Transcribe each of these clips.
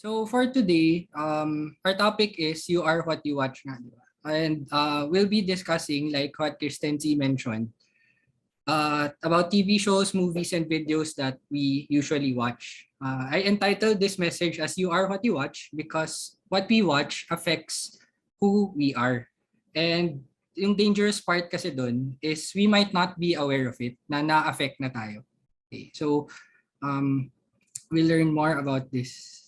So for today, our topic is You Are What You Watch nga, di ba? And we'll be discussing, like what Kristen Z mentioned, about TV shows, movies, and videos that we usually watch. I entitled this message as You Are What You Watch because what we watch affects who we are. And yung dangerous part kasi dun is we might not be aware of it na na-affect na tayo. Okay, so we'll learn more about this.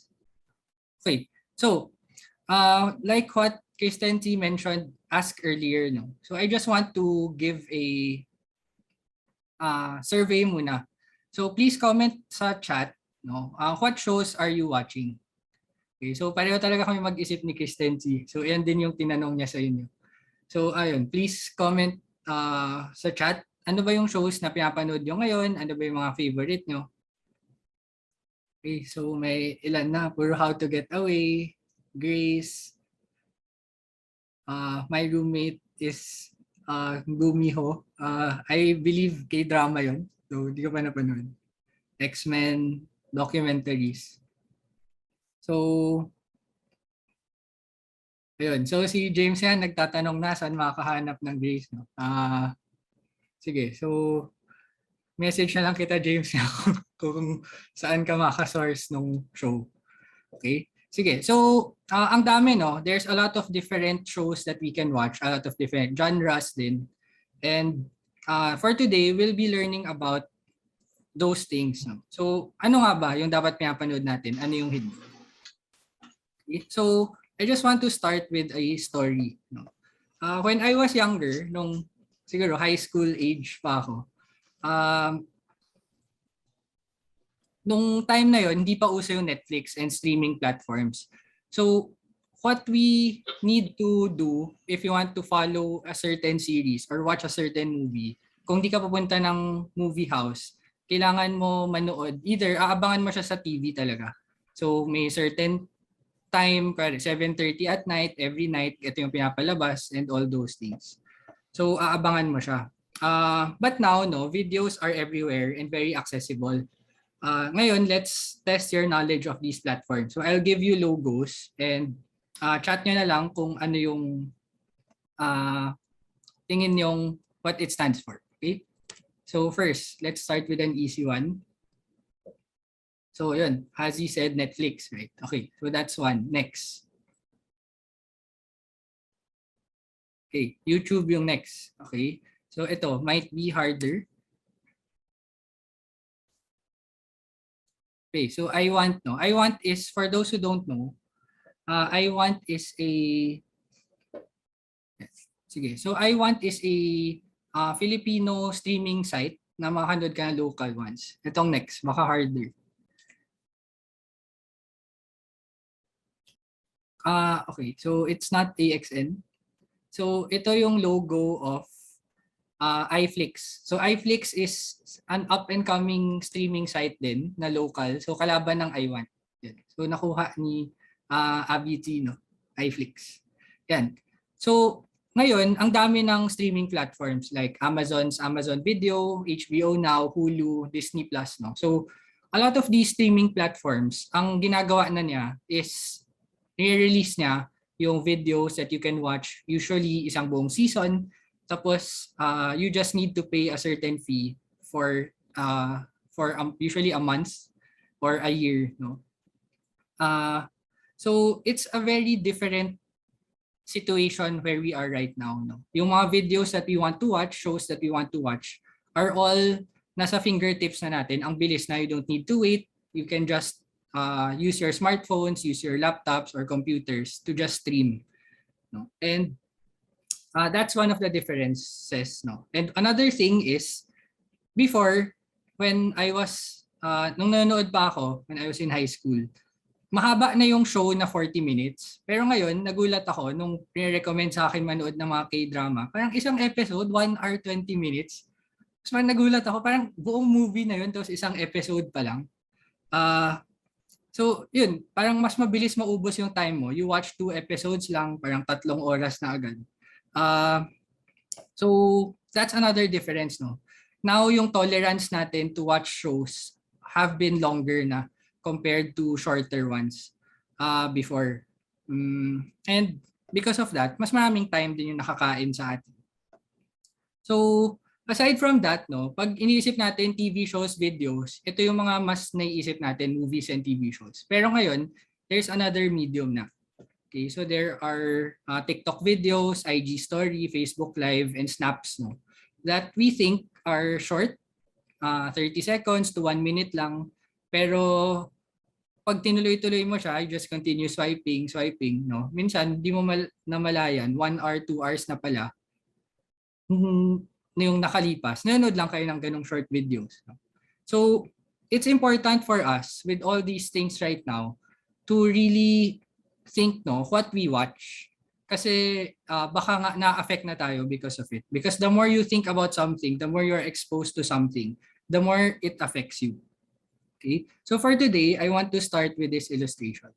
Okay, so like what Kristen T mentioned, asked earlier, no. So I just want to give a survey muna. So please comment sa chat, no. What shows are you watching? Okay, so pareho talaga kami mag-isip ni Kristen T. So yan din yung tinanong niya sa inyo. So ayun, please comment sa chat. Ano ba yung shows na pinapanood nyo ngayon? Ano ba yung mga favorite nyo? Okay, so may ilan na. Puro How to Get Away, Grace, my roommate is Gumiho. I believe K-drama yun. So, di ko pa napanood. X-Men, documentaries. So, ayun. So, si James yan nagtatanong na saan makakahanap ng Grace. No? Sige, so message na lang kita, James, kung saan ka makasource ng show. Okay? Sige, so ang dami, no? There's a lot of different shows that we can watch, a lot of different genres din. And for today, we'll be learning about those things. No? So ano nga ba yung dapat pinapanood natin? Ano yung hindi? Okay? So I just want to start with a story. No? When I was younger, nung siguro high school age pa ako, nung time na yon, hindi pa uso yung Netflix and streaming platforms. So, what we need to do if you want to follow a certain series or watch a certain movie, kung di ka pupunta ng movie house, kailangan mo manood. Either aabangan mo siya sa TV talaga. So, may certain time, 7:30 at night, every night, ito yung pinapalabas and all those things. So, aabangan mo siya. But now, no, videos are everywhere and very accessible. Ngayon, let's test your knowledge of these platforms. So I'll give you logos and chat nyo na lang kung ano yung tingin yung what it stands for. Okay? So first, let's start with an easy one. So yun, Hazy said Netflix, right? Okay, so that's one. Next. Okay, YouTube yung next. Okay, so ito might be harder. Okay, so I want is, for those who don't know, I want is a, sige, so I want is a Filipino streaming site na makahandod ka ng local ones. Itong next, maka harder. Okay, so it's not AXN. So ito yung logo of iFlix. So iFlix is an up-and-coming streaming site din na local. So kalaban ng iWant. Yan. So nakuha ni Abiti, no? iFlix. Yan. So ngayon, ang dami ng streaming platforms like Amazon Video, HBO Now, Hulu, Disney Plus, no? So a lot of these streaming platforms, ang ginagawa na niya is i-release niya yung videos that you can watch, usually isang buong season. Tapos you just need to pay a certain fee for usually a month or a year, no? So it's a very different situation where we are right now, no? Yung mga videos that we want to watch, shows that we want to watch are all nasa fingertips na natin. Ang bilis na, you don't need to wait. You can just use your smartphones, use your laptops or computers to just stream, no? And that's one of the differences, no? And another thing is, before, when I was, nung nanonood pa ako, when I was in high school, mahaba na yung show na 40 minutes. Pero ngayon, nagulat ako nung recommend sa akin manood ng mga K-drama. Parang isang episode, 1 hour 20 minutes. Tapos parang nagulat ako, parang buong movie na yun, tapos isang episode pa lang. So, yun, parang mas mabilis maubos yung time mo. You watch 2 episodes lang, parang 3 oras na agad. So, that's another difference, no? Now, yung tolerance natin to watch shows have been longer na compared to shorter ones. before. And because of that, mas maraming time din yung nakakain sa atin. So, aside from that, no, pag iniisip natin TV shows, videos, ito yung mga mas naiisip natin, movies and TV shows. Pero ngayon, there's another medium na. Okay, so there are TikTok videos, IG story, Facebook live, and snaps, no, that we think are short, 30 seconds to 1 minute lang. Pero pag tinuloy-tuloy mo siya, you just continue swiping, no? Minsan, di mo namalayan, 1 hour, 2 hours na pala, na yung nakalipas. Nanonood lang kayo ng ganong short videos. No? So, it's important for us with all these things right now to really think, no, what we watch. Kasi baka nga na-affect na tayo because of it. Because the more you think about something, the more you're exposed to something, the more it affects you. Okay, so for today, I want to start with this illustration.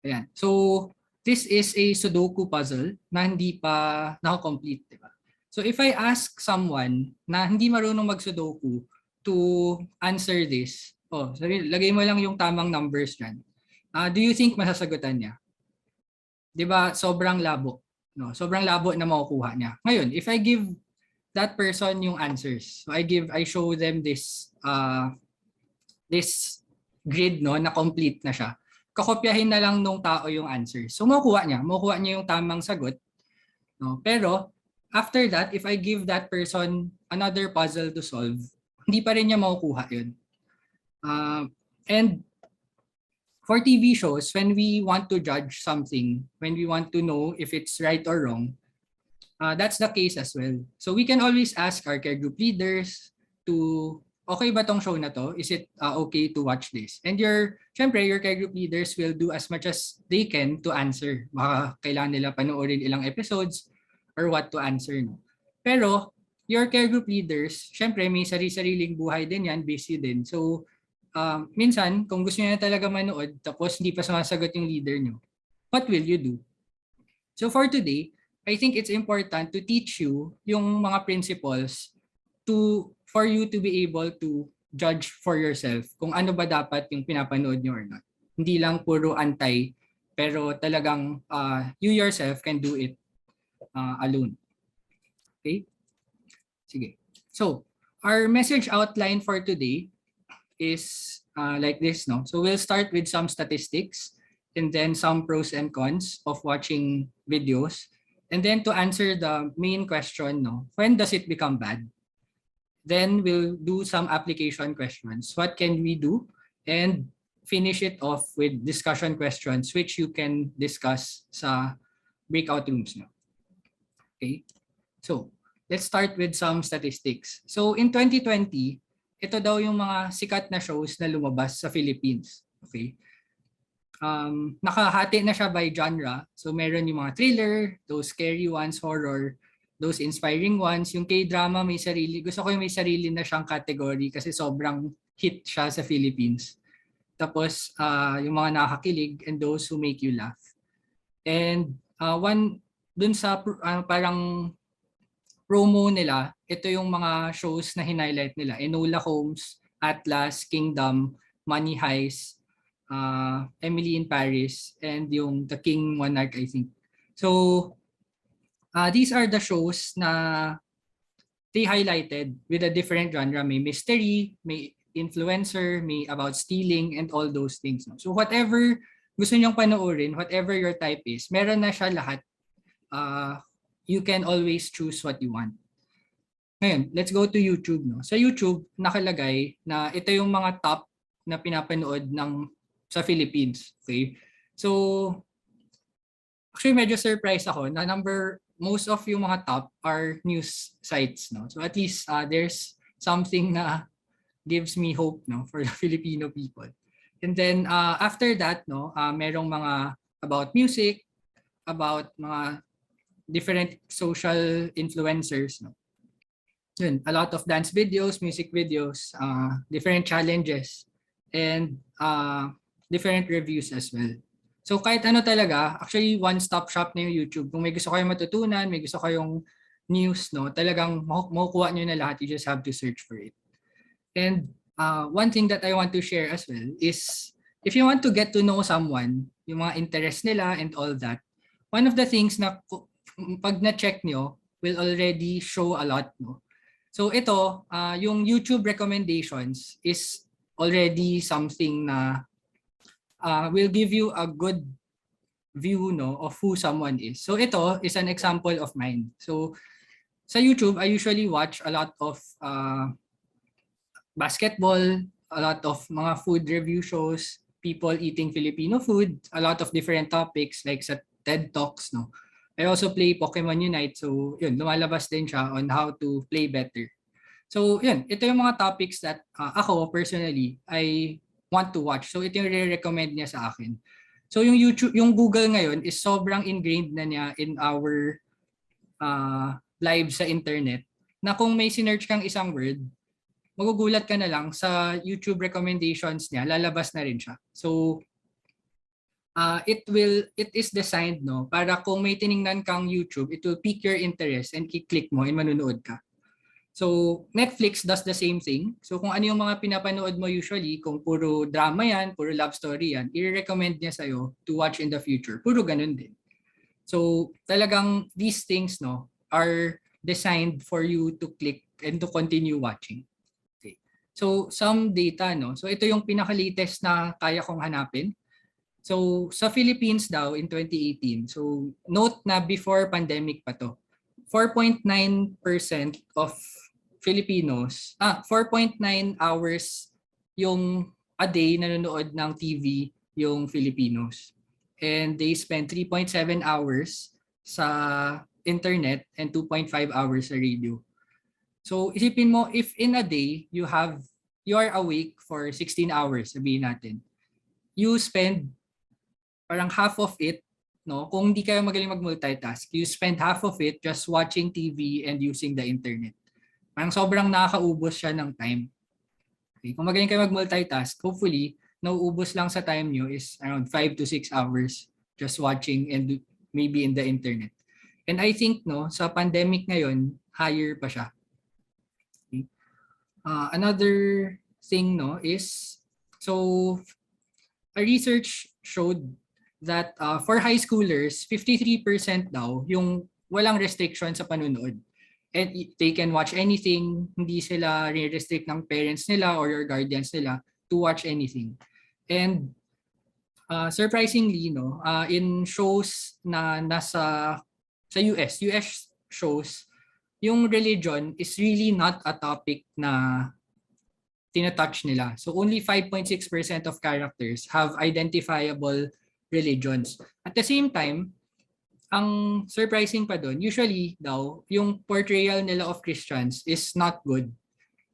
Ayan. So this is a Sudoku puzzle na hindi pa naka-complete, di ba? So if I ask someone na hindi marunong mag-Sudoku to answer this, sabi, lagay mo lang yung tamang numbers dyan. Do you think masasagutan niya? Di ba, sobrang labo. No? Sobrang labo na makukuha niya. Ngayon, if I give that person yung answers. So I show them this this grid, no, na complete na siya. Kakopyahin na lang nung tao yung answers. So makukuha niya yung tamang sagot. No? Pero after that, if I give that person another puzzle to solve, hindi pa rin niya makukuha yun. And for TV shows, when we want to judge something, when we want to know if it's right or wrong, that's the case as well. So we can always ask our care group leaders to, okay ba tong show na to? Is it okay to watch this? And syempre, your care group leaders will do as much as they can to answer. Baka kailangan nila panoorin ilang episodes or what to answer. No? Pero your care group leaders, syempre may sarili-sariling buhay din yan, busy din. So minsan, kung gusto niyo na talaga manood tapos hindi pa sumasagot yung leader nyo, what will you do? So for today, I think it's important to teach you yung mga principles for you to be able to judge for yourself kung ano ba dapat yung pinapanood nyo or not. Hindi lang puro antay, pero talagang you yourself can do it alone. Okay? Sige. So, our message outline for today is like this, no? So we'll start with some statistics and then some pros and cons of watching videos. And then to answer the main question, no, when does it become bad? Then we'll do some application questions. What can we do? And finish it off with discussion questions which you can discuss sa breakout rooms. No? Okay, so let's start with some statistics. So in 2020, ito daw yung mga sikat na shows na lumabas sa Philippines. Okay. Nakahati na siya by genre. So meron yung mga thriller, those scary ones, horror, those inspiring ones. Yung K-drama may sarili. Gusto ko yung may sarili na siyang category kasi sobrang hit siya sa Philippines. Tapos yung mga nakakakilig and those who make you laugh. And one dun sa parang promo nila, ito yung mga shows na hinighlight nila. Enola Holmes, Atlas, Kingdom, Money Heist, Emily in Paris, and yung The King Monarch, I think. So, these are the shows na they highlighted with a different genre. May mystery, may influencer, may about stealing, and all those things. No? So, whatever gusto nyong panoorin, whatever your type is, meron na siya lahat. You can always choose what you want. Ngayon, let's go to YouTube. No? Sa YouTube, nakalagay na ito yung mga top na pinapanood sa Philippines. Okay? So, actually medyo surprised ako na most of yung mga top are news sites. No? So at least there's something na gives me hope, no, for the Filipino people. And then after that, no, merong mga about music, about mga different social influencers. No? Yun, a lot of dance videos, music videos, different challenges, and different reviews as well. So kahit ano talaga, actually one-stop shop na yung YouTube. Kung may gusto kayong matutunan, may gusto kayong news, no, talagang makukuha nyo na lahat. You just have to search for it. And one thing that I want to share as well is if you want to get to know someone, yung mga interest nila and all that, one of the things na pag na-check nyo will already show a lot. No? So ito, yung YouTube recommendations is already something na will give you a good view no of who someone is. So ito is an example of mine. So sa YouTube, I usually watch a lot of basketball, a lot of mga food review shows, people eating Filipino food, a lot of different topics like sa TED Talks. No? I also play Pokemon Unite. So yun, lumalabas din siya on how to play better. So yun, ito yung mga topics that ako personally, I want to watch. So ito yung re-recommend niya sa akin. So yung YouTube, yung Google ngayon is sobrang ingrained na niya in our lives sa internet na kung may sinearch kang isang word, magugulat ka na lang sa YouTube recommendations niya, lalabas na rin siya. So it is designed no para kung may tiningnan kang YouTube, it will pique your interest and i-click mo and manunood ka. So Netflix does the same thing. So kung ano yung mga pinapanood mo usually, kung puro drama yan, puro love story yan, i-recommend niya sa'yo to watch in the future. Puro ganun din. So talagang these things no are designed for you to click and to continue watching. Okay. So some data no. So ito yung pinaka-latest na kaya kong hanapin. So sa Philippines daw in 2018. So note na before pandemic pa to. 4.9% of Filipinos, 4.9 hours yung a day nanonood ng TV yung Filipinos. And they spend 3.7 hours sa internet and 2.5 hours sa radio. So isipin mo, if in a day you are awake for 16 hours, sabihin natin, you spend parang half of it, no? Kung hindi kayo magaling mag-multitask, you spend half of it just watching TV and using the internet. Parang sobrang nakakaubos siya ng time. Okay? Kung magaling kayo mag-multitask, hopefully, nauubos lang sa time nyo is around 5 to 6 hours just watching and maybe in the internet. And I think no, sa pandemic ngayon, higher pa siya. Okay? Another thing no is, so a research showed that for high schoolers, 53% daw yung walang restriction sa panunood. And they can watch anything, hindi sila re-restrict ng parents nila or your guardians nila to watch anything. And surprisingly, no, in shows na nasa sa US shows, yung religion is really not a topic na tinatouch nila. So only 5.6% of characters have identifiable religions. At the same time, ang surprising pa doon, usually daw, yung portrayal nila of Christians is not good.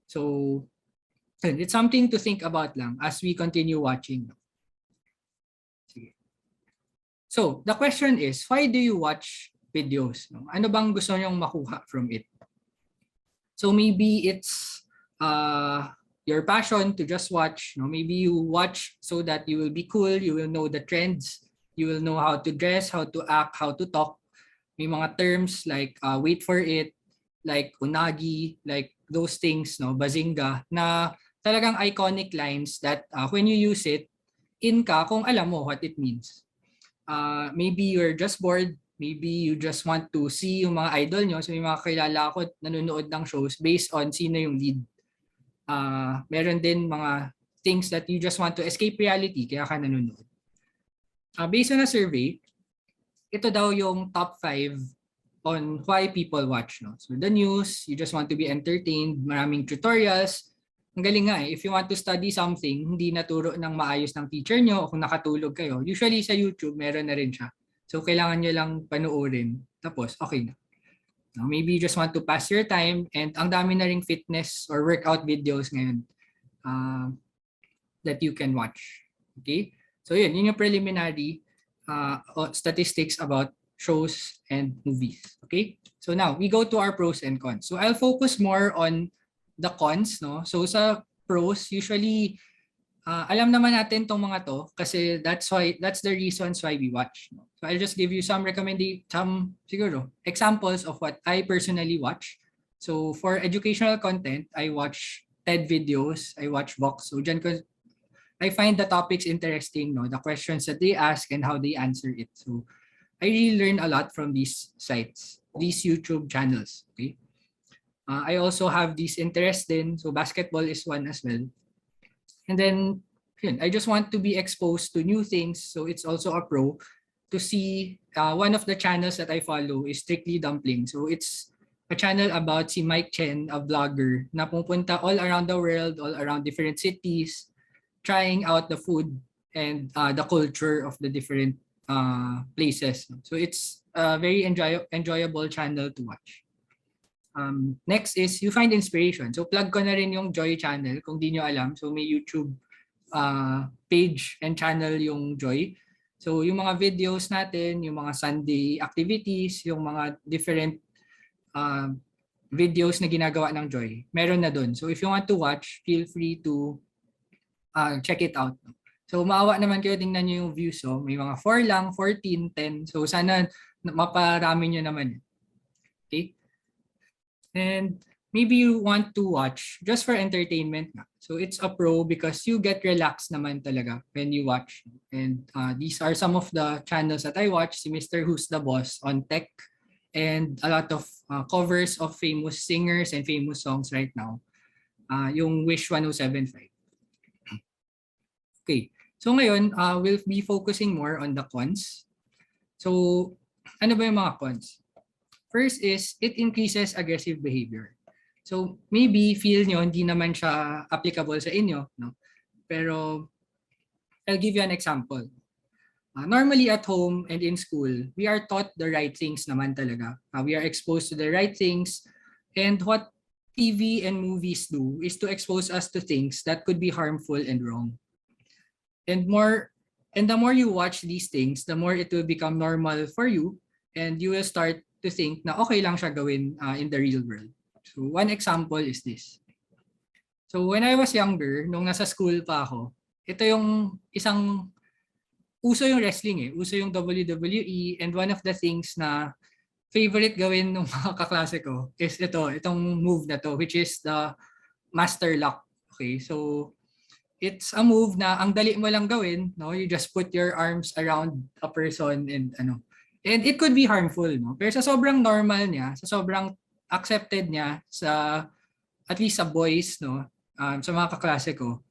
So, it's something to think about lang as we continue watching. Sige. So, the question is, why do you watch videos? Ano bang gusto nyong makuha from it? So, maybe it's your passion to just watch. Maybe you watch so that you will be cool, you will know the trends, you will know how to dress, how to act, how to talk. May mga terms like wait for it, like unagi, like those things, no, bazinga, na talagang iconic lines that when you use it, in ka kung alam mo what it means. Maybe you're just bored, maybe you just want to see yung mga idol nyo. So may mga kilala ako nanonood ng shows based on sino yung lead. Meron din mga things that you just want to escape reality, kaya ka nanonood. Based on a survey, ito daw yung top 5 on why people watch. No? So the news, you just want to be entertained, maraming tutorials. Ang galing nga if you want to study something, hindi naturo ng maayos ng teacher nyo o kung nakatulog kayo, usually sa YouTube meron na rin siya. So kailangan nyo lang panoorin. Tapos okay na. No, maybe you just want to pass your time and ang dami na ring fitness or workout videos ngayon that you can watch. Okay? So yun yung preliminary statistics about shows and movies. Okay? So now, we go to our pros and cons. So I'll focus more on the cons. No? So sa pros, usually, alam naman natin tong mga to kasi that's the reasons why we watch. No? So I'll just give you some siguro, examples of what I personally watch. So for educational content, I watch TED videos, I watch Vox. So dyan ko I find the topics interesting, no, the questions that they ask and how they answer it. So I really learn a lot from these sites, these YouTube channels. Okay. I also have these interests din. So basketball is one as well. And then yun, I just want to be exposed to new things. So it's also a pro to see one of the channels that I follow is Strictly Dumpling. So it's a channel about si Mike Chen, a vlogger na pupunta all around the world, all around different cities, trying out the food and the culture of the different places. So it's a very enjoyable channel to watch. Next is you find inspiration. So plug ko na rin yung Joy channel kung di nyo alam. So may YouTube page and channel yung Joy. So yung mga videos natin, yung mga Sunday activities, yung mga different videos na ginagawa ng Joy, meron na dun. So if you want to watch, feel free to check it out. So maawa naman kayo, tingnan nyo yung views. So may mga 4 lang, 14, 10. So sana maparami nyo naman. Okay? And maybe you want to watch just for entertainment. So it's a pro because you get relaxed naman talaga when you watch. And these are some of the channels that I watch. Si Mr. Who's the Boss on tech and a lot of covers of famous singers and famous songs right now. Yung Wish 1075. Okay. So ngayon, we'll be focusing more on the cons. So ano ba yung mga cons? First is it increases aggressive behavior. So maybe feel nyo hindi naman siya applicable sa inyo, no? Pero I'll give you an example. Normally at home and in school, we are taught the right things naman talaga. We are exposed to the right things, and what TV and movies do is to expose us to things that could be harmful and wrong. And the more you watch these things, the more it will become normal for you, and you will start to think na okay lang siya gawin in the real world. So one example is this. So when I was younger, nung nasa school pa ako, ito yung uso yung wrestling Uso yung WWE, and one of the things na favorite gawin ng mga kaklase ko is itong move na to, which is the Master Lock. Okay, so it's a move na ang dali mo lang gawin, no? You just put your arms around a person and and it could be harmful, no? Pero sa sobrang normal niya, sa sobrang accepted niya sa at least sa boys, no? Sa mga kaklase ko,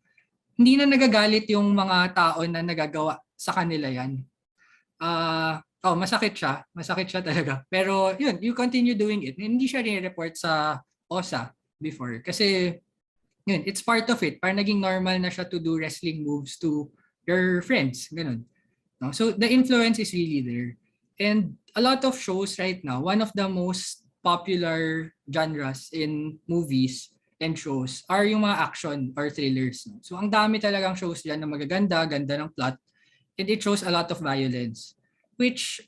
hindi na nagagalit yung mga tao na nagagawa sa kanila yan. Masakit siya. Masakit siya talaga. Pero yun, you continue doing it. Hindi siya rin-report sa OSA before. Kasi yun, it's part of it. Parang naging normal na siya to do wrestling moves to your friends. Ganun. No? So the influence is really there. And a lot of shows right now, one of the most popular genres in movies and shows are yung mga action or thrillers. No? So ang dami talagang shows dyan na magaganda, ganda ng plot, and it shows a lot of violence. Which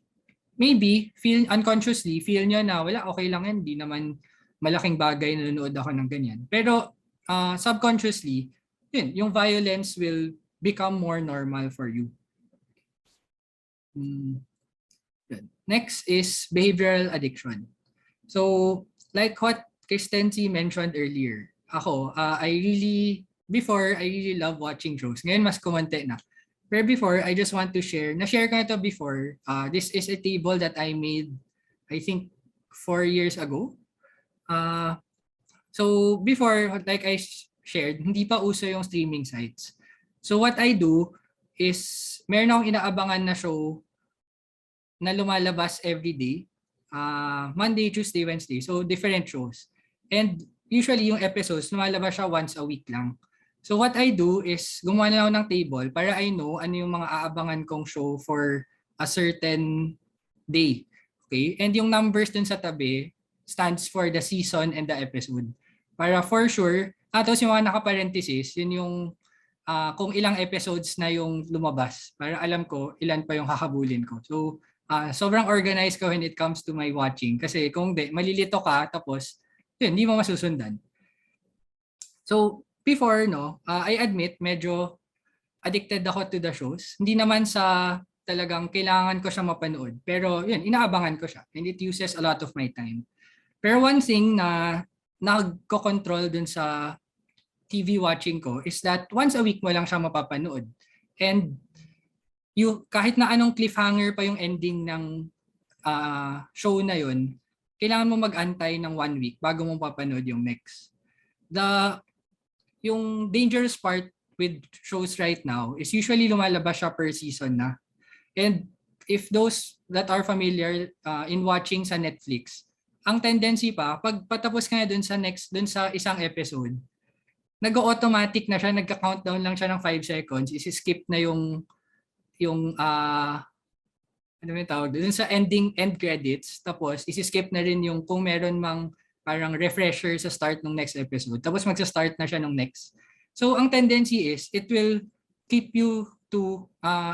maybe unconsciously, feel nyo na wala, okay lang yan, di naman malaking bagay na nanonood ako ng ganyan. Pero subconsciously, yun, yung violence will become more normal for you. Next is behavioral addiction. So, like what Kristency mentioned earlier, ako, I really love watching shows. Ngayon, mas kumante na. Pero before, I just want to share, na-share ko na ito before, this is a table that I made, I think, 4 years ago. So, before, like I shared, hindi pa uso yung streaming sites. So, what I do is, meron akong inaabangan na show na lumalabas every day, Monday, Tuesday, Wednesday. So different shows. And usually yung episodes lumalabas siya once a week lang. So what I do is gumawa na ako ng table para I know ano yung mga aabangan kong show for a certain day. Okay? And yung numbers dun sa tabi stands for the season and the episode. Para for sure, tapos yung mga naka-parenthesis, yun yung kung ilang episodes na yung lumabas. Para alam ko ilan pa yung hahabulin ko. So sobrang organized ko when it comes to my watching. Kasi kung malilito ka, tapos, yun, hindi mo masusundan. So, before, I admit, medyo addicted ako to the shows. Hindi naman sa talagang kailangan ko siya mapanood. Pero, yun, inaabangan ko siya. And it uses a lot of my time. Pero one thing na nagko-control dun sa TV watching ko is that once a week mo lang siya mapapanood. And kahit na anong cliffhanger pa yung ending ng show na yun, kailangan mo mag-antay ng 1 week bago mo papanood yung next. Yung dangerous part with shows right now is usually lumalabas siya per season na. And if those that are familiar in watching sa Netflix, ang tendency pa, pag patapos ka na dun sa isang episode, nag-automatic na siya, nagka-countdown lang siya ng 5 seconds, isi-skip na yung ano yung tawag dun sa end credits, tapos isi-skip na rin yung kung meron mang parang refresher sa start ng next episode, tapos magsa-start na siya ng next. So ang tendency is it will keep you to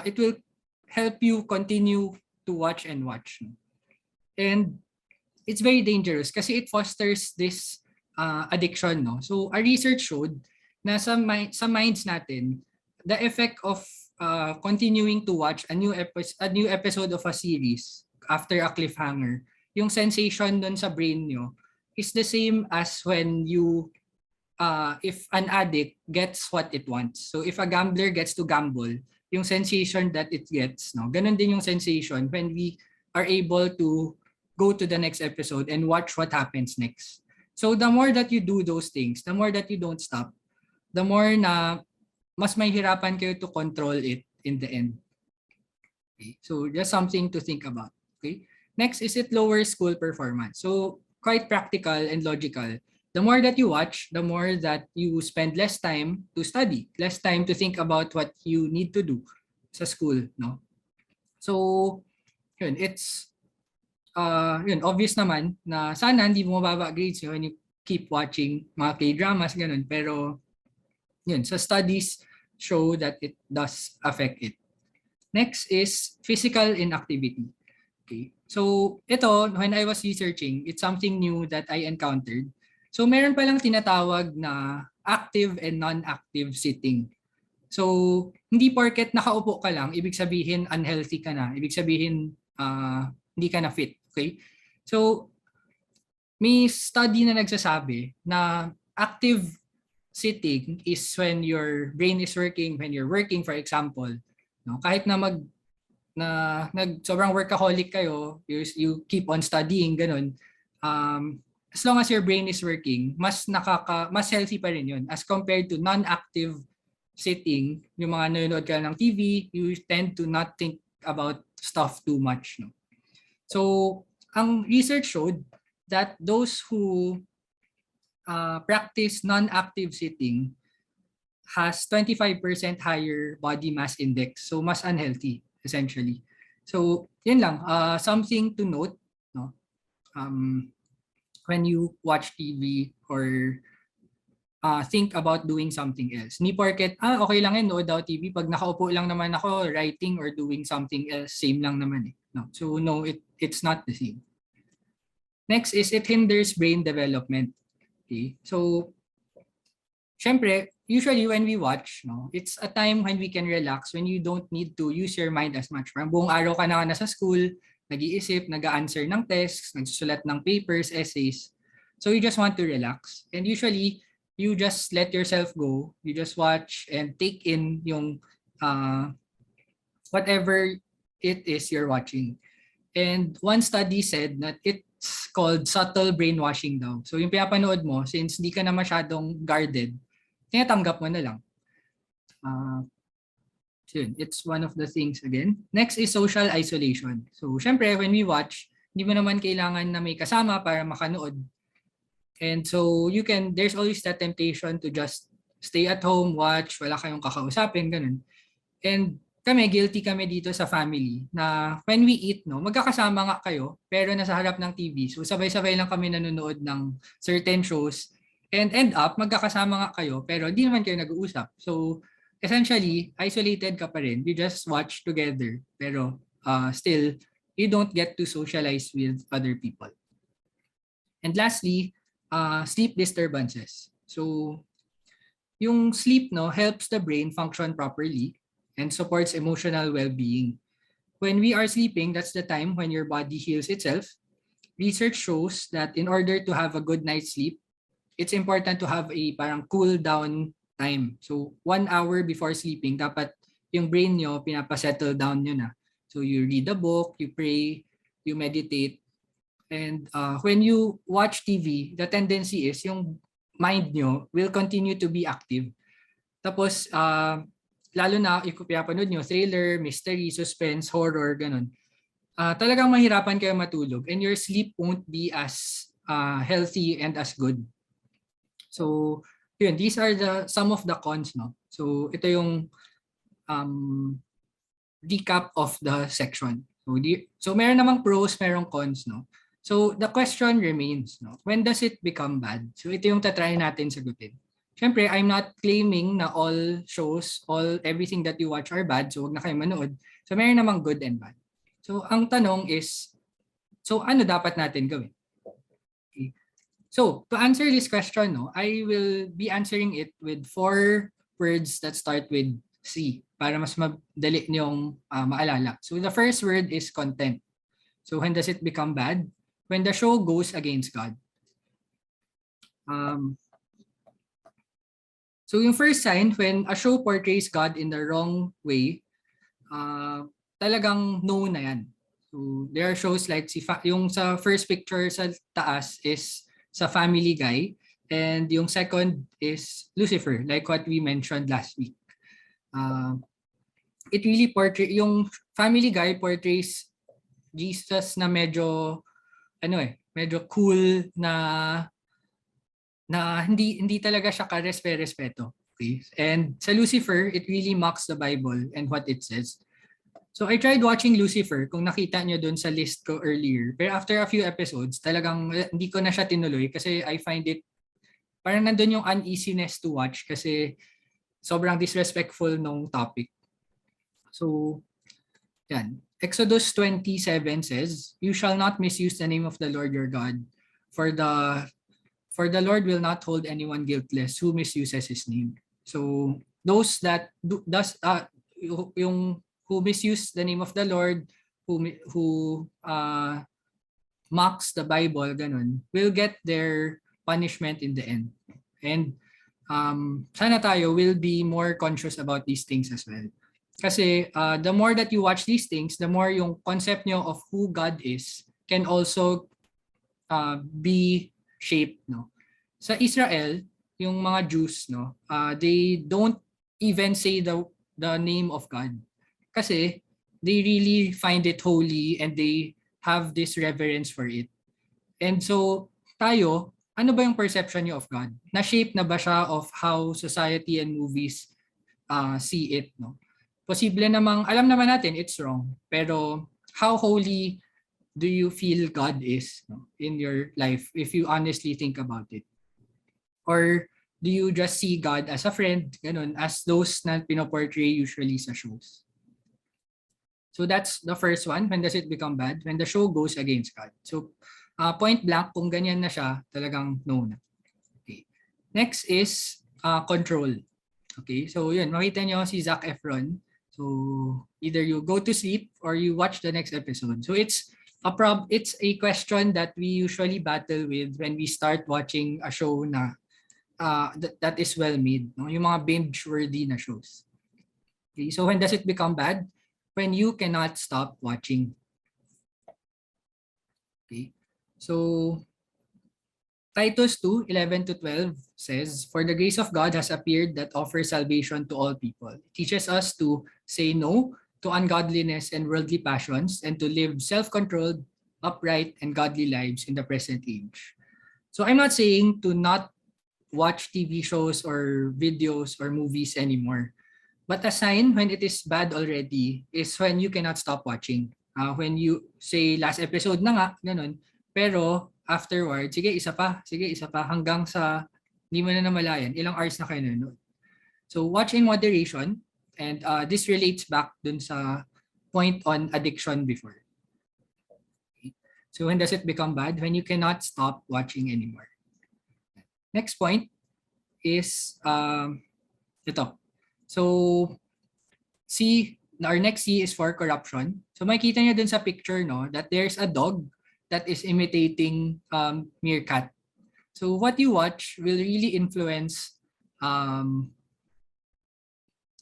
it will help you continue to watch and watch. And it's very dangerous kasi it fosters this addiction, no? So our research showed na sa minds natin, the effect of continuing to watch a new episode of a series after a cliffhanger, yung sensation dun sa brain nyo is the same as when you if an addict gets what it wants. So if a gambler gets to gamble, yung sensation that it gets, no? Ganun din yung sensation when we are able to go to the next episode and watch what happens next. So the more that you do those things, the more that you don't stop, the more na mas may hirapan kayo to control it in the end. Okay? So just something to think about. Okay? Next is it lowers school performance. So quite practical and logical. The more that you watch, the more that you spend less time to study, less time to think about what you need to do sa school, no? So yun, it's obvious naman na sana hindi mo mababa grades when you keep watching mga K-dramas, ganun. Pero yun, sa studies show that it does affect it. Next is physical inactivity. Okay. So ito, when I was researching, it's something new that I encountered. So meron palang tinatawag na active and non-active sitting. So hindi porket nakaupo ka lang, ibig sabihin unhealthy ka na. Ibig sabihin hindi ka na fit. Okay? So may study na nagsasabi na active sitting is when your brain is working, when you're working, for example, no? Kahit na sobrang workaholic kayo, you keep on studying, ganun. As long as your brain is working, mas healthy pa rin yun as compared to non-active sitting. Yung mga nanonood ka ng TV, you tend to not think about stuff too much, no? So ang research showed that those who practice non-active sitting has 25% higher body mass index. So mas unhealthy, essentially. So yun lang, something to note, no? When you watch TV or think about doing something else. Ni porket, okay lang yun, nood daw TV. Pag nakaupo lang naman ako, writing or doing something else, same lang naman eh. No? So no, it's not the same. Next is it hinders brain development. Okay? So, syempre, usually when we watch, no, it's a time when we can relax, when you don't need to use your mind as much. Buong araw ka na nasa school, nag-iisip, nag-a-answer ng tests, nagsusulat ng papers, essays. So you just want to relax. And usually, you just let yourself go. You just watch and take in yung whatever it is you're watching. And one study said that it's called subtle brainwashing daw. So yung pinapanood mo, since di ka na masyadong guarded, tinatanggap mo na lang. So it's one of the things again. Next is social isolation. So syempre, when we watch, hindi mo naman kailangan na may kasama para makanood. And so there's always that temptation to just stay at home, watch, wala kayong kakausapin, ganun. And guilty kami dito sa family na when we eat, no, magkakasama nga kayo, pero nasa harap ng TV. So sabay-sabay lang kami nanonood ng certain shows and end up, magkakasama nga kayo, pero di naman kayo nag-uusap. So essentially, isolated ka pa rin. You just watch together, pero still, you don't get to socialize with other people. And lastly, sleep disturbances. So yung sleep, no, helps the brain function properly and supports emotional well-being. When we are sleeping, that's the time when your body heals itself. Research shows that in order to have a good night's sleep, it's important to have a parang cool down time. So 1 hour before sleeping, dapat yung brain nyo, pinapasettle down nyo na. So you read a book, you pray, you meditate. And when you watch TV, the tendency is yung mind nyo will continue to be active. Tapos, lalo na kung pinapanood nyo, thriller, mystery, suspense, horror, ganun. Talagang mahirapan kayo matulog and your sleep won't be as healthy and as good. So, yun, these are some of the cons, no? So, ito yung recap of the section. So meron namang pros, merong cons, no? So the question remains, no? When does it become bad? So ito yung tatry natin sagutin. Siyempre, I'm not claiming na all shows, everything that you watch are bad, so wag na kayo manood. So meron namang good and bad. So ang tanong is, so ano dapat natin gawin? Okay. So to answer this question, no, I will be answering it with 4 words that start with C para mas madali niyong maalala. So the first word is content. So when does it become bad? When the show goes against God. So yung first sign, when a show portrays God in the wrong way, talagang no na yan. So there are shows like yung sa first picture sa taas is sa Family Guy, and yung second is Lucifer, like what we mentioned last week. It really yung Family Guy portrays Jesus na medyo medyo cool na hindi talaga siya ka-respeto. Okay? And sa Lucifer, it really mocks the Bible and what it says. So I tried watching Lucifer, kung nakita nyo dun sa list ko earlier. Pero after a few episodes, talagang hindi ko na siya tinuloy kasi I find it, parang nandun yung uneasiness to watch kasi sobrang disrespectful nung topic. So, yan. Exodus 27 says, "You shall not misuse the name of the Lord your God, for the Lord will not hold anyone guiltless who misuses his name." So those that yung who misuse the name of the Lord, who mocks the Bible, ganun, will get their punishment in the end. And sana tayo will be more conscious about these things as well. Kasi the more that you watch these things, the more yung concept nyo of who God is can also be shaped, no? Sa Israel, yung mga Jews, no, they don't even say the name of God kasi they really find it holy and they have this reverence for it. And so tayo, ano ba yung perception niyo of God? Na-shape na ba siya of how society and movies see it, no? Posible namang alam naman natin it's wrong, pero how holy do you feel God is, no, in your life if you honestly think about it? Or do you just see God as a friend, ganun, as those na pinoportray usually sa shows? So that's the first one. When does it become bad? When the show goes against God. So point blank, kung ganyan na siya, talagang no na. Okay. Next is control. Okay, so yun, makita nyo si Zac Efron. So either you go to sleep or you watch the next episode. So it's a question that we usually battle with when we start watching a show na that is well made, no? Yung mga binge-worthy na shows. Okay, so when does it become bad? When you cannot stop watching. Okay, so Titus 2:11-12 says, "For the grace of God has appeared that offers salvation to all people. It teaches us to say no to ungodliness and worldly passions and to live self-controlled, upright, and godly lives in the present age." So I'm not saying to not watch TV shows or videos or movies anymore. But a sign when it is bad already is when you cannot stop watching. When you say last episode na nga, ganun, pero afterward, sige isa pa, hanggang sa hindi mo na namalayan, ilang hours na kayo nanonood. So watch in moderation, and this relates back dun sa point on addiction before. Okay. So when does it become bad? When you cannot stop watching anymore. Next point is ito. So our next C is for corruption. So makikita niyo dun sa picture, no, that there's a dog that is imitating meerkat. So what you watch will really influence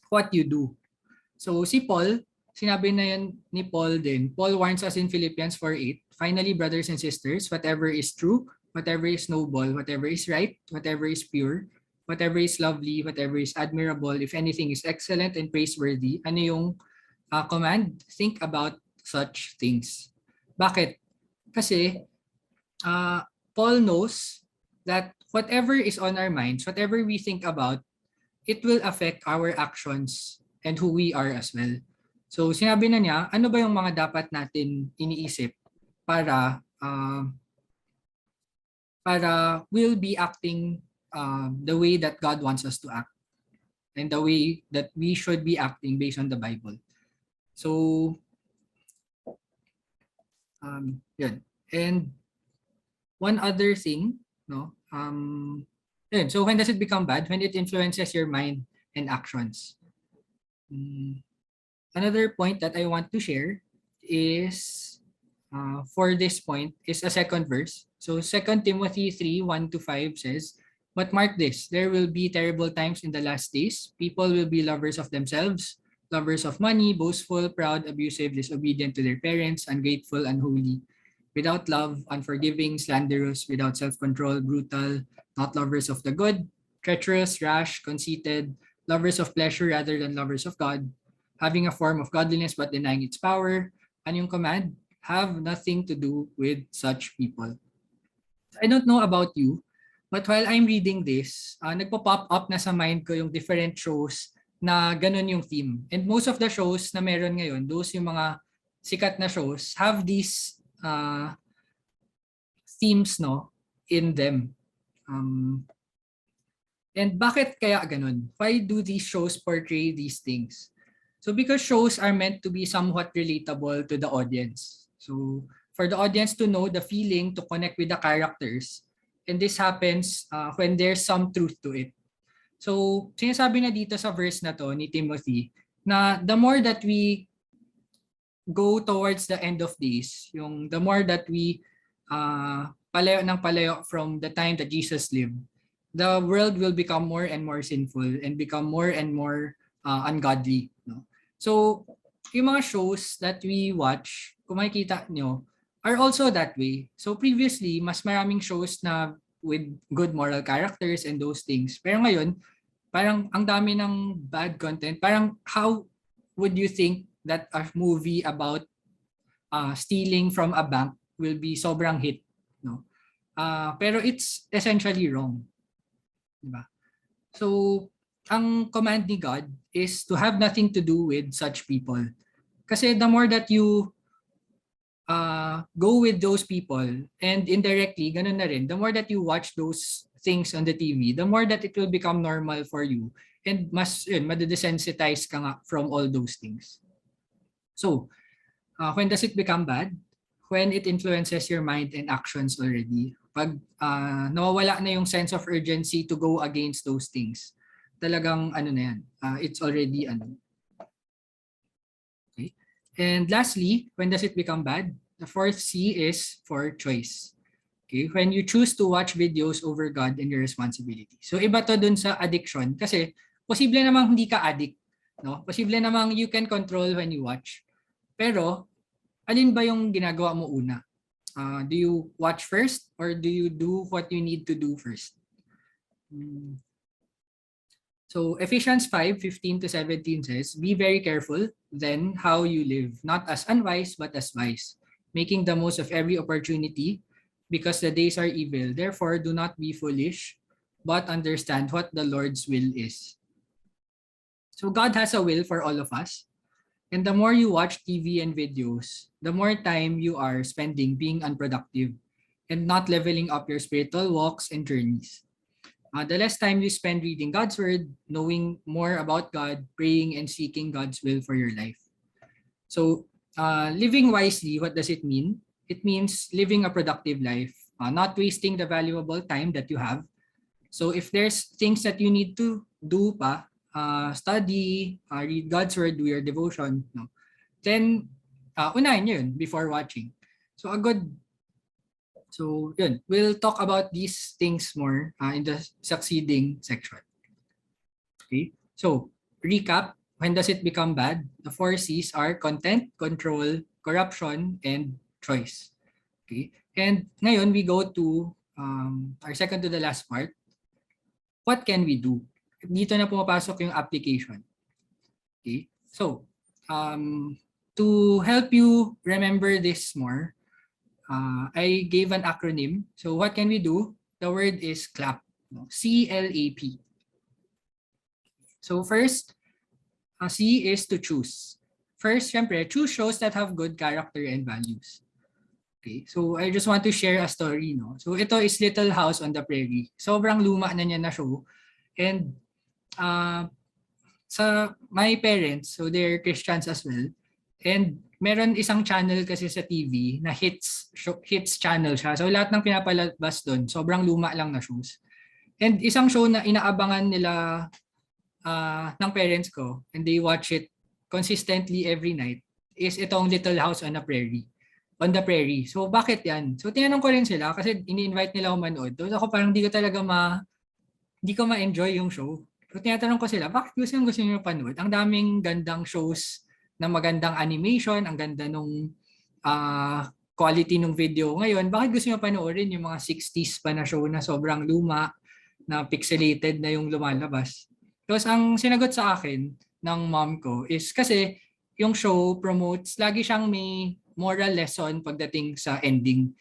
what you do. So si Paul, sinabi na yan ni Paul din. Paul warns us in Philippians 4:8, finally, brothers and sisters, whatever is true, whatever is noble, whatever is right, whatever is pure, whatever is lovely, whatever is admirable, if anything is excellent and praiseworthy, ano yung command? Think about such things. Bakit? Kasi Paul knows that whatever is on our minds, whatever we think about, it will affect our actions and who we are as well. So sinabi na niya, ano ba yung mga dapat natin iniisip para we'll be acting the way that God wants us to act and the way that we should be acting based on the Bible. So yun. And one other thing, no? Yun. So when does it become bad? When it influences your mind and actions. Another point that I want to share is for this point is a second verse. So 2 Timothy 3:1-5 says, "But mark this, there will be terrible times in the last days. People will be lovers of themselves, lovers of money, boastful, proud, abusive, disobedient to their parents, ungrateful, unholy, without love, unforgiving, slanderous, without self-control, brutal, not lovers of the good, treacherous, rash, conceited, lovers of pleasure rather than lovers of God, having a form of godliness but denying its power." Ano yung command? Have nothing to do with such people. I don't know about you, but while I'm reading this, nagpo-pop up na sa mind ko yung different shows na ganun yung theme. And most of the shows na meron ngayon, those yung mga sikat na shows, have these themes, no, in them. And bakit kaya ganun? Why do these shows portray these things? So because shows are meant to be somewhat relatable to the audience. So for the audience to know the feeling, to connect with the characters, and this happens when there's some truth to it. So sinasabi na dito sa verse na to ni Timothy na the more that we go towards the end of days, yung the more that we palayo ng palayo from the time that Jesus lived, the world will become more and more sinful and become more and more ungodly. No? So yung mga shows that we watch, kung makikita nyo, are also that way. So previously, mas maraming shows na with good moral characters and those things. Pero ngayon, parang ang dami ng bad content. Parang how would you think that a movie about stealing from a bank will be sobrang hit? No? Pero it's essentially wrong. Diba? So, ang command ni God is to have nothing to do with such people. Kasi the more that you go with those people, and indirectly, ganun na rin, the more that you watch those things on the TV, the more that it will become normal for you. And mas madedesensitize ka nga from all those things. So, when does it become bad? When it influences your mind and actions already. Pag nawawala na yung sense of urgency to go against those things, talagang ano na yan, it's already ano. Okay. And lastly, when does it become bad? The fourth C is for choice. Okay, when you choose to watch videos over God and your responsibility. So iba to dun sa addiction kasi posible namang hindi ka addict, no? Posible namang you can control when you watch. Pero alin ba yung ginagawa mo una? Do you watch first or do you do what you need to do first? So Ephesians 5:15-17 says, "Be very careful then how you live, not as unwise but as wise, making the most of every opportunity because the days are evil. Therefore, do not be foolish, but understand what the Lord's will is." So God has a will for all of us. And the more you watch TV and videos, the more time you are spending being unproductive and not leveling up your spiritual walks and journeys. The less time you spend reading God's word, knowing more about God, praying and seeking God's will for your life. So, living wisely, what does it mean? It means living a productive life, not wasting the valuable time that you have. So if there's things that you need to do pa, study, read God's word, do your devotion, no? Then unahin yun before watching. So a good So yun, we'll talk about these things more in the succeeding section. Okay, so recap, when does it become bad? The 4 C's are content, control, corruption, and choice. Okay, and ngayon we go to our second to the last part. What can we do? Dito na pumapasok yung application. Okay, so to help you remember this more, I gave an acronym. So what can we do? The word is CLAP. C-L-A-P. So first, C is to choose. First, syempre, choose shows that have good character and values. Okay, so I just want to share a story, no? So ito is Little House on the Prairie. Sobrang luma na niya na show. And sa my parents, so they're Christians as well. And meron isang channel kasi sa TV na hits channel siya. So lahat ng pinapalabas doon, sobrang luma lang na shows. And isang show na inaabangan nila ng parents ko, and they watch it consistently every night, is itong Little House on the Prairie. On the Prairie. So bakit yan? So tinanong ko rin sila kasi ini-invite nila ako manood. Tapos ako parang di ko ma-enjoy yung show. So tinatanong ko sila, bakit gusto niyo panood? Ang daming gandang shows na magandang animation, ang ganda nung quality ng video ngayon. Bakit gusto niyo panoorin yung mga 60s pa na show na sobrang luma, na pixelated na yung lumalabas? Tapos ang sinagot sa akin ng mom ko is kasi yung show promotes, lagi siyang may moral lesson pagdating sa ending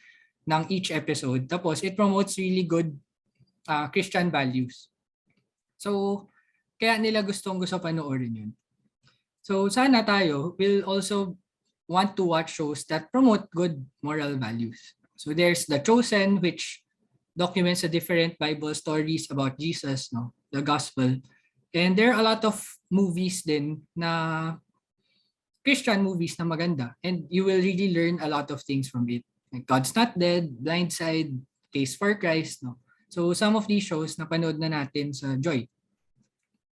ng each episode. Tapos it promotes really good Christian values. So kaya nila gusto panoorin yun. So sana tayo will also want to watch shows that promote good moral values. So there's The Chosen, which documents the different Bible stories about Jesus, no, the gospel. And there are a lot of movies din na Christian movies na maganda, and you will really learn a lot of things from it. Like God's Not Dead, Blindside, Case for Christ, no. So some of these shows napanood na natin sa Joy.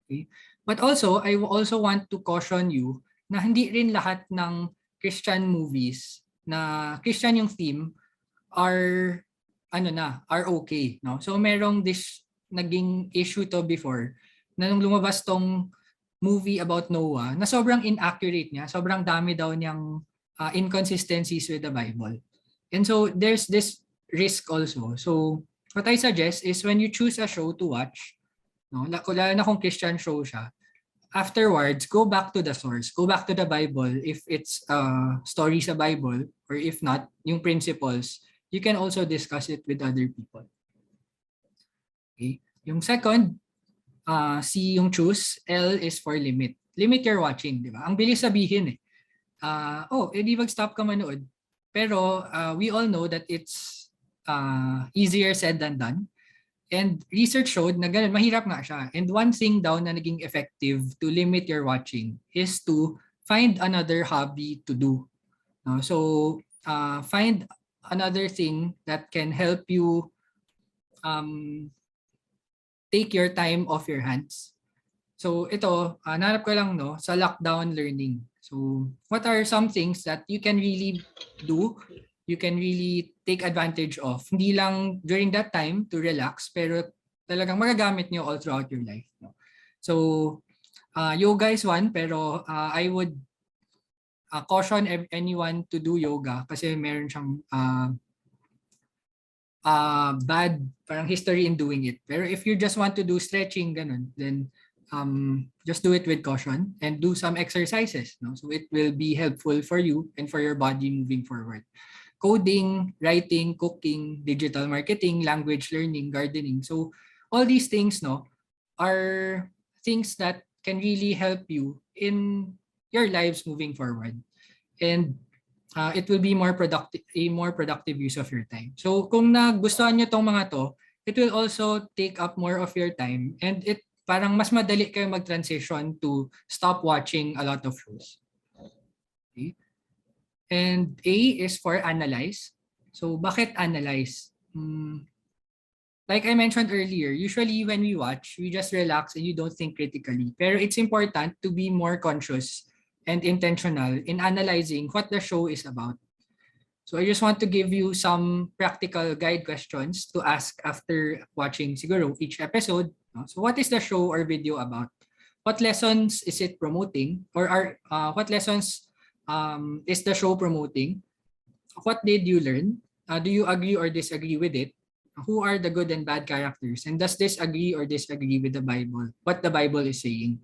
Okay? But also, I also want to caution you na hindi rin lahat ng Christian movies na Christian yung theme are okay, no? So merong naging issue to before na nung lumabas tong movie about Noah na sobrang inaccurate niya, sobrang dami daw niyang inconsistencies with the Bible. And so there's this risk also. So what I suggest is when you choose a show to watch, no, lalo na kung Christian show siya, afterwards, go back to the source. Go back to the Bible if it's story sa Bible, or if not, yung principles, you can also discuss it with other people. Okay? Yung second, C yung choose, L is for limit. Limit your watching, di ba? Ang bilis sabihin eh. Di mag-stop ka manood. Pero we all know that it's easier said than done. And research showed na ganun, mahirap nga siya. And one thing daw na naging effective to limit your watching is to find another hobby to do. So find another thing that can help you take your time off your hands. So ito, nanap ko lang sa lockdown learning. So what are some things that you can really do, you can really take advantage of? Hindi lang during that time to relax, pero talagang magagamit nyo all throughout your life. So yoga is one, pero I would caution anyone to do yoga kasi meron siyang bad parang history in doing it. Pero if you just want to do stretching, ganun, then just do it with caution and do some exercises. No? So it will be helpful for you and for your body moving forward. Coding, writing, cooking, digital marketing, language learning, gardening. So all these things are things that can really help you in your lives moving forward. And it will be a more productive use of your time. So kung nagustuhan nyo tong mga to, it will also take up more of your time, and it parang mas madali kayo mag-transition to stop watching a lot of shows. Okay? And A is for analyze. So bakit analyze? Like I mentioned earlier, usually when we watch, we just relax and you don't think critically. Pero it's important to be more conscious and intentional in analyzing what the show is about. So I just want to give you some practical guide questions to ask after watching siguro each episode. No? So what is the show or video about? What lessons is it promoting? Or what lessons is the show promoting? What did you learn? Do you agree or disagree with it? Who are the good and bad characters? And does this agree or disagree with the Bible? What the Bible is saying?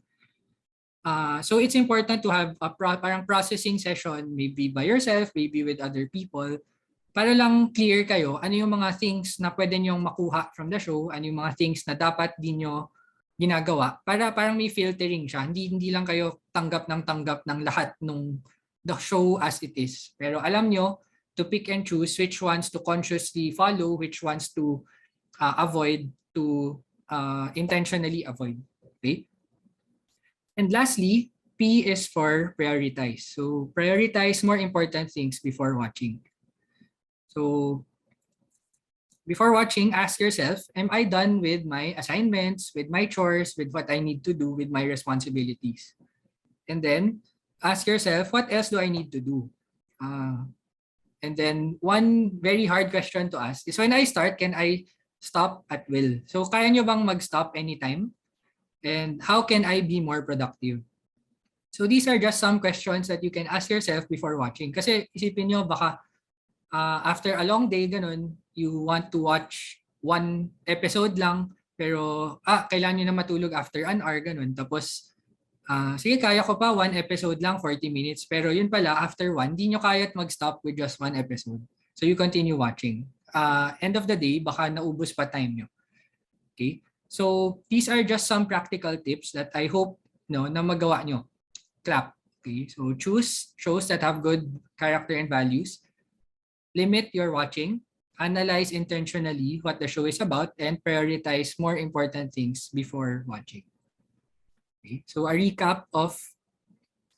So it's important to have a parang processing session, maybe by yourself, maybe with other people, para lang clear kayo ano yung mga things na pwede nyong makuha from the show, ano yung mga things na dapat di nyo ginagawa, para parang may filtering siya. Hindi lang kayo tanggap ng lahat ng the show as it is. Pero alam nyo to pick and choose which ones to consciously follow, which ones to avoid, to intentionally avoid. Okay? And lastly, P is for prioritize. So prioritize more important things before watching. So before watching, ask yourself, am I done with my assignments, with my chores, with what I need to do, with my responsibilities? And then ask yourself, what else do I need to do? And then one very hard question to ask is, when I start, can I stop at will? So kaya nyo bang mag-stop anytime? And how can I be more productive? So these are just some questions that you can ask yourself before watching. Kasi isipin nyo, baka after a long day, ganun, you want to watch one episode lang, pero kailangan nyo na matulog after an hour, ganun. Tapos, sige, kaya ko pa, one episode lang, 40 minutes. Pero yun pala, after one, di nyo kaya't mag-stop with just one episode. So you continue watching. End of the day, baka naubos pa time nyo. Okay? So these are just some practical tips that I hope na magawa nyo. Clap. Okay? So choose shows that have good character and values. Limit your watching, analyze intentionally what the show is about, and prioritize more important things before watching. Okay. So a recap of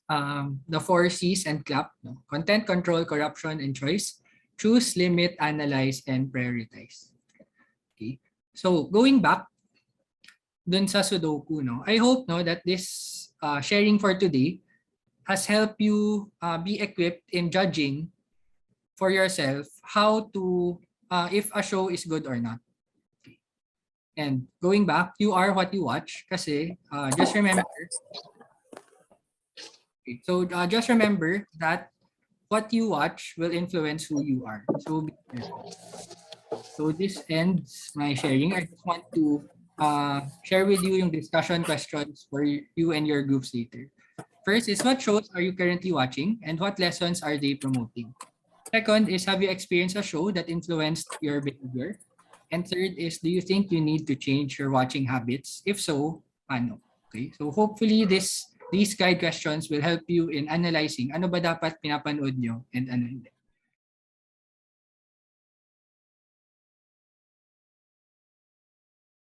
the 4 C's and clap. No? Content, control, corruption, and choice. Choose, limit, analyze, and prioritize. Okay. So going back dun sa Sudoku, no, I hope that this sharing for today has helped you be equipped in judging for yourself how to if a show is good or not. Okay. And going back, you are what you watch kasi just remember just remember that what you watch will influence who you are. So be careful. So this ends my sharing. I just want to share with you yung discussion questions for you and your groups later. First is, what shows are you currently watching and what lessons are they promoting? Second is, have you experienced a show that influenced your behavior? And third is, do you think you need to change your watching habits? If so, paano? Okay, so hopefully these guide questions will help you in analyzing ano ba dapat pinapanood nyo and ano hindi.